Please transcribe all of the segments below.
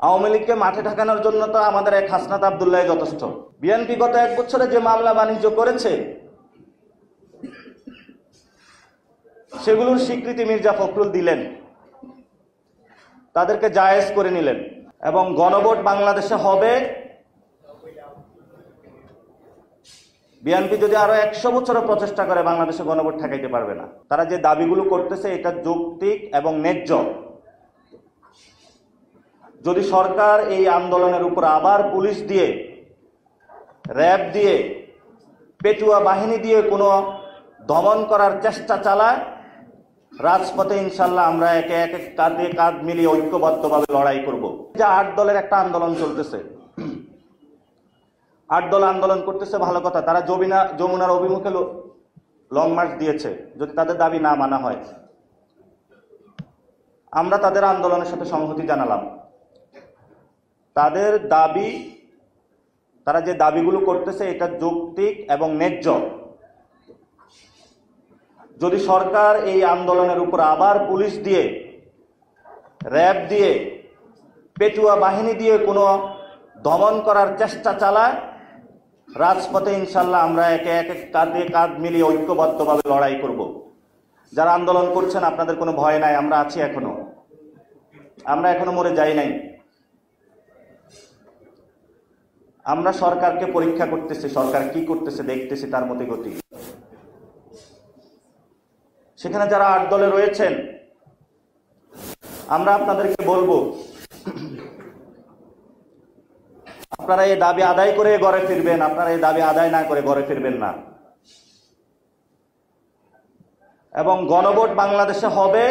আওয়ামী লীগকে মাঠে ঠেকানোর জন্য তো আমাদের এক হাসনাত আব্দুল্লাহ যথেষ্ট। বিএনপি গত 1 বছরে যে মামলা বাণিজ্য করেছে সেগুলোর স্বীকৃতি মির্জা ফখরুল দিলেন, তাদেরকে জায়েজ করে নিলেন এবং গণভোট বাংলাদেশে হবে। বিএনপি যদি আরো 100 বছরও প্রচেষ্টা করে বাংলাদেশে গণভোট ঠেকাইতে পারবে না। তারা যে দাবিগুলো করতেছে এটা যৌক্তিক এবং ন্যায্য। যদি সরকার এই আন্দোলনের উপর আবার পুলিশ দিয়ে, র্যাব দিয়ে, পেটুয়া বাহিনী দিয়ে কোনো দমন করার চেষ্টা চালায়, রাজপথে ইনশাল্লাহ আমরা একে একে কাঁধে কাঁধ মিলিয়ে ঐক্যবদ্ধভাবে লড়াই করব। যে 8 দলের একটা আন্দোলন চলতেছে, 8 দল আন্দোলন করতেছে, ভালো কথা। তারা যমুনার অভিমুখে লং মার্চ দিয়েছে। যদি তাদের দাবি না মানা হয়, আমরা তাদের আন্দোলনের সাথে সংহতি জানালাম। তাদের দাবি, তারা যে দাবিগুলো করতেছে এটা যৌক্তিক এবং ন্যায্য। যদি সরকার এই আন্দোলনের উপর আবার পুলিশ দিয়ে, র্যাব দিয়ে, পেটুয়া বাহিনী দিয়ে কোনো দমন করার চেষ্টা চালায়, রাজপথে ইনশাল্লাহ আমরা একে একে কাঁধে কাঁধ মিলিয়ে ঐক্যবদ্ধভাবে লড়াই করব। যারা আন্দোলন করছেন আপনাদের কোনো ভয় নাই, আমরা আছি এখনো, আমরা এখনো মরে যাই নাই। আমরা সরকারকে পরীক্ষা করতেছি, সরকার কি করতেছে দেখতেছি, তার মতে গতি। সেখানে যারা 8 দলে রয়েছেন আমরা আপনাদেরকে বলবো, আপনারা এই দাবি আদায় করে ঘরে ফিরবেন, আপনারা এই দাবি আদায় না করে ঘরে ফিরবেন না। এবং গণভোট বাংলাদেশে হবে।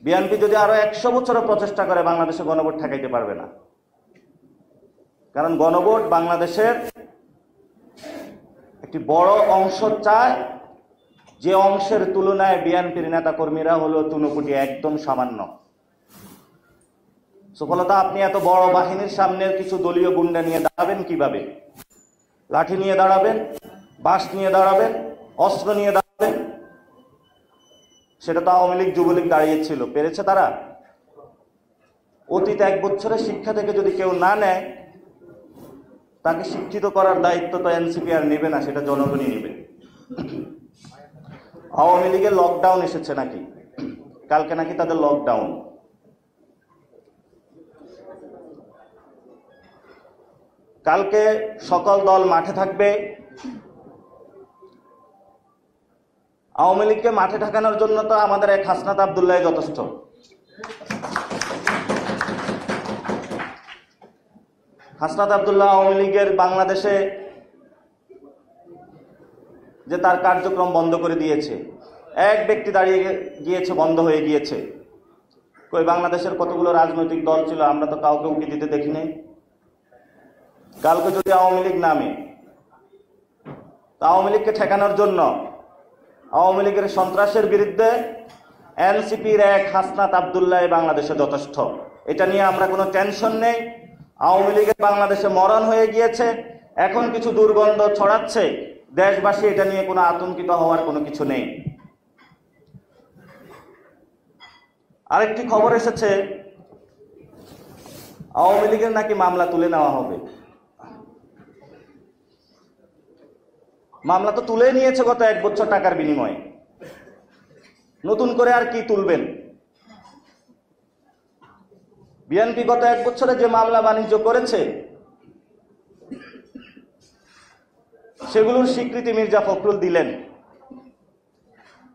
বিএনপি যদি আরো 100 বছরও প্রচেষ্টা করে বাংলাদেশে গণভোট ঠেকাইতে পারবে না। কারণ গণভোট বাংলাদেশের একটি বড় অংশ চায়, যে অংশের তুলনায় বিএনপির নেতা কর্মীরা হলো তুনুকুটি, একদম সামান্য। সফলতা, আপনি এত বড় বাহিনীর সামনে কিছু দলীয় গুন্ডা নিয়ে দাঁড়াবেন কিভাবে? লাঠি নিয়ে দাঁড়াবেন, বাঁশ নিয়ে দাঁড়াবেন, অস্ত্র নিয়ে দাঁড়াবেন। সেটা তো আওয়ামী লীগ যুবলীগ দাঁড়িয়েছিল, পেরেছে তারা? অতীত 1 বছরের শিক্ষা থেকে যদি কেউ না নেয়, তাকে শিক্ষিত করার দায়িত্ব তো এনসিপি আর নেবে না, সেটা জনগণই নেবে। আওয়ামী লীগের লকডাউন এসেছে নাকি? কালকে নাকি তাদের লকডাউন। কালকে সকল দল মাঠে থাকবে। আওয়ামী লীগকে মাঠে ঠেকানোর জন্য তো আমাদের এক হাসনাত আব্দুল্লাহ যথেষ্ট। হাসনাত আব্দুল্লাহ আওয়ামী লীগের বাংলাদেশে যে তার কার্যক্রম বন্ধ করে দিয়েছে, এক ব্যক্তি দাঁড়িয়ে গিয়েছে, বন্ধ হয়ে গিয়েছে। কই বাংলাদেশের কতগুলো রাজনৈতিক দল ছিল, আমরা তো কাউকে উকি দিতে দেখি নাই। কালকে যদি আওয়ামী লীগ নামে, আওয়ামী লীগকে ঠেকানোর জন্য, আওয়ামী লীগের সন্ত্রাসের বিরুদ্ধে এনসিপির এক হাসনাত আব্দুল্লাহ বাংলাদেশে যথেষ্ট। এটা নিয়ে আমরা কোনো টেনশন নেই। আওয়ামী লীগের বাংলাদেশে মরণ হয়ে গিয়েছে, এখন কিছু দুর্গন্ধ ছড়াচ্ছে, দেশবাসী এটা নিয়ে কোনো আতঙ্কিত হওয়ার কোনো কিছু নেই। আরেকটি খবর এসেছে, আওয়ামী লীগের নাকি মামলা তুলে নেওয়া হবে। মামলা তো তুলে নিয়েছে গত 1 বছর টাকার বিনিময়ে, নতুন করে আর কি তুলবেন? বিএনপি গত 1 বছরে যে মামলা বাণিজ্য করেছে সেগুলোর স্বীকৃতি মির্জা ফখরুল দিলেন,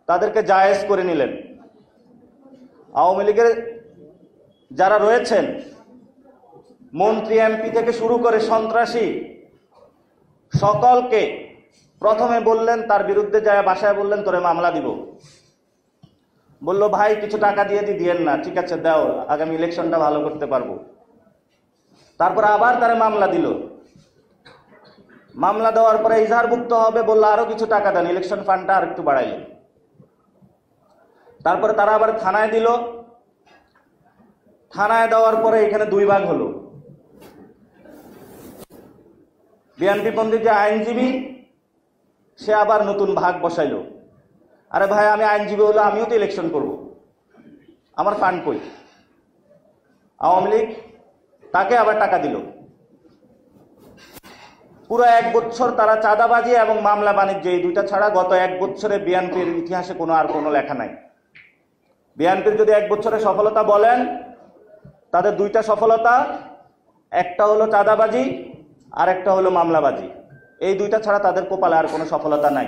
তাদেরকে জায়েজ করে নিলেন। আওয়ামী লীগের যারা রয়েছেন, মন্ত্রী এমপি থেকে শুরু করে সন্ত্রাসী, সকলকে প্রথমে বললেন, তার বিরুদ্ধে যায় বাসায় বললেন তোরে মামলা দিব। বলল ভাই কিছু টাকা দিয়ে দিয়েন না, ঠিক আছে দাও, আগামী ইলেকশনটা ভালো করতে পারবো। তারপর আবার তারা মামলা দিল। মামলা দেওয়ার পরে ইজাহারভুক্ত হবে, বললো আরো কিছু টাকা দেন, ইলেকশন ফান্ডটা আর একটু বাড়াইল। তারপরে তারা আবার থানায় দিল। থানায় দেওয়ার পরে এখানে 2 ভাগ হলো। বিএনপি পন্থী যে আইনজীবী, সে আবার নতুন ভাগ বসাইলো। আরে ভাই আমি আইনজীবী হলে আমিও তো ইলেকশন করব, আমার ফান্ড কই? আওয়ামী লীগ তাকে আবার টাকা দিল। পুরো 1 বছর তারা চাঁদাবাজি এবং মামলা বাণিজ্য এই দুইটা ছাড়া গত 1 বছরে বিএনপির ইতিহাসে আর কোনো লেখা নাই। বিএনপির যদি 1 বছরের সফলতা বলেন, তাদের দুইটা সফলতা, একটা হলো চাঁদাবাজি আর একটা হলো মামলাবাজি। এই দুইটা ছাড়া তাদের কপালে আর কোনো সফলতা নাই।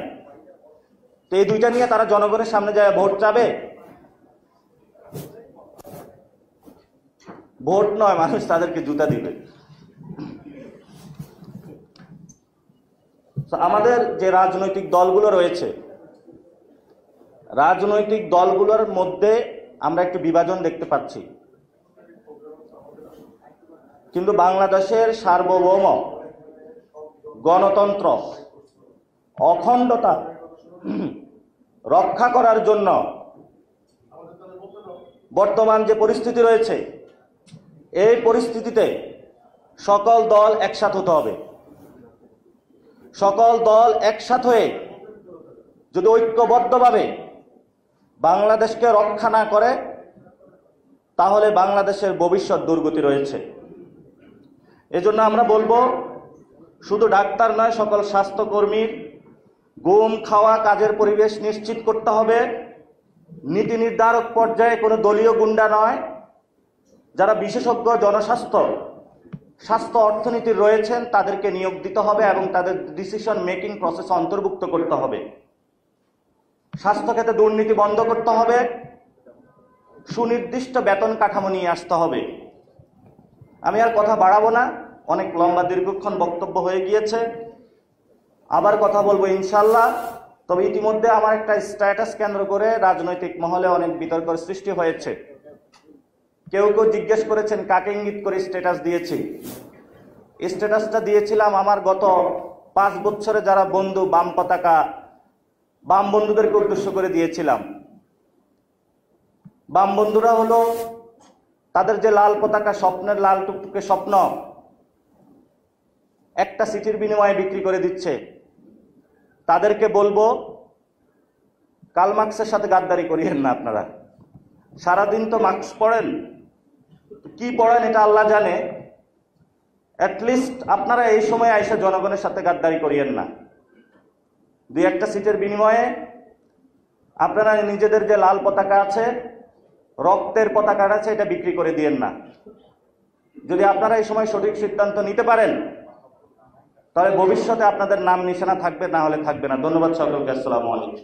তো এই দুইটা নিয়ে তারা জনগণের সামনে যায় ভোট চাবে? ভোট নয়, মানুষ তাদেরকে জুতা দিবে। আমাদের যে রাজনৈতিক দলগুলো রয়েছে, রাজনৈতিক দলগুলোর মধ্যে আমরা একটু বিভাজন দেখতে পাচ্ছি, কিন্তু বাংলাদেশের সার্বভৌম গণতন্ত্র অখণ্ডতা রক্ষা করার জন্য বর্তমান যে পরিস্থিতি রয়েছে, এই পরিস্থিতিতে সকল দল একসাথ হতে হবে। সকল দল একসাথ হয়ে যদি ঐক্যবদ্ধভাবে বাংলাদেশকে রক্ষা না করে, তাহলে বাংলাদেশের ভবিষ্যৎ দুর্গতি রয়েছে। এজন্য আমরা বলবো, শুধু ডাক্তার নয়, সকল স্বাস্থ্যকর্মীর গুম খাওয়া কাজের পরিবেশ নিশ্চিত করতে হবে। নীতি নির্ধারক পর্যায়ে কোনো দলীয় গুন্ডা নয়, যারা বিশেষজ্ঞ স্বাস্থ্য অর্থনীতির রয়েছেন তাদেরকে নিয়োগ দিতে হবে এবং তাদের ডিসিশন মেকিং প্রসেসে অন্তর্ভুক্ত করতে হবে। স্বাস্থ্য খাতে দুর্নীতি বন্ধ করতে হবে, সুনির্দিষ্ট বেতন কাঠামো নিয়ে আসতে হবে। আমি আর কথা বাড়াবো না, অনেক লম্বা দীর্ঘক্ষণ বক্তব্য হয়ে গিয়েছে। আবার কথা বলবো ইনশাল্লাহ। তবে ইতিমধ্যে আমার একটা স্ট্যাটাস কেন্দ্র করে রাজনৈতিক মহলে অনেক বিতর্কের সৃষ্টি হয়েছে। কেউ কেউ জিজ্ঞেস করেছেন কাকে ইঙ্গিত করে স্ট্যাটাস দিয়েছি। স্ট্যাটাসটা দিয়েছিলাম আমার গত 5 বছরে যারা বন্ধু, বাম পতাকা, বাম বন্ধুদেরকে উদ্দেশ্য করে দিয়েছিলাম। বাম বন্ধুরা হলো তাদের যে লাল পতাকা, স্বপ্নের লাল টুকটুকে স্বপ্ন, একটা সিটির বিনিময়ে বিক্রি করে দিচ্ছে। তাদেরকে বলবো, কার্ল মার্কসের সাথে গাদ্দারি করিয়েন না। আপনারা সারাদিন তো মার্কস পড়েন, কি পড়েন এটা আল্লাহ জানে। অ্যাটলিস্ট আপনারা এই সময় আইসা জনগণের সাথে গাদ্দারি করিয়েন না। 2-1টা সিটের বিনিময়ে আপনারা নিজেদের যে লাল পতাকা আছে, রক্তের পতাকাটা আছে, এটা বিক্রি করে দিয়েন না। যদি আপনারা এই সময় সঠিক সিদ্ধান্ত নিতে পারেন, তাহলে ভবিষ্যতে আপনাদের নাম নিশানা থাকবে, না হলে থাকবে না। ধন্যবাদ সকলকে। আসসালামু আলাইকুম।